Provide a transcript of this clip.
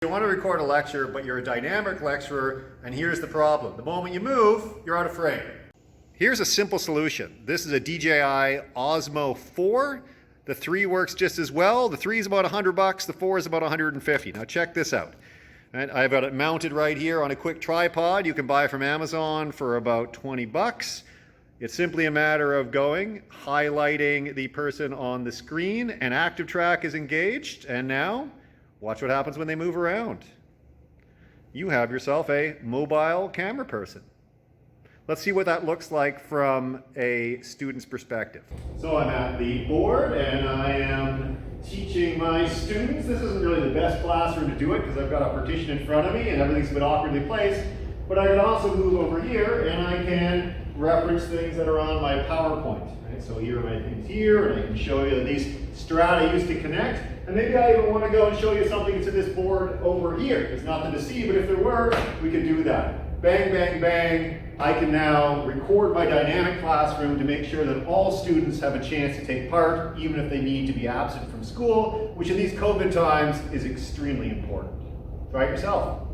You want to record a lecture, but you're a dynamic lecturer, and here's the problem. The moment you move, you're out of frame. Here's a simple solution. This is a DJI Osmo 4. The 3 works just as well. The 3 is about $100, the 4 is about $150. Now check this out. Right, I've got it mounted right here on a quick tripod. You can buy from Amazon for about 20 bucks. It's simply a matter of going, highlighting the person on the screen, and active track is engaged, and now watch what happens when they move around. You have yourself a mobile camera person. Let's see what that looks like from a student's perspective. So I'm at the board and I am teaching my students. This isn't really the best classroom to do it because I've got a partition in front of me and everything's a bit awkwardly placed, but I can also move over here and I can reference things that are on my PowerPoint. Right? So here are my things here, and I can show you these strata used to connect. And maybe I even want to go and show you something to this board over here. There's nothing to see, but if there were, we could do that. Bang, bang, bang. I can now record my dynamic classroom to make sure that all students have a chance to take part, even if they need to be absent from school, which in these COVID times is extremely important. Try it yourself.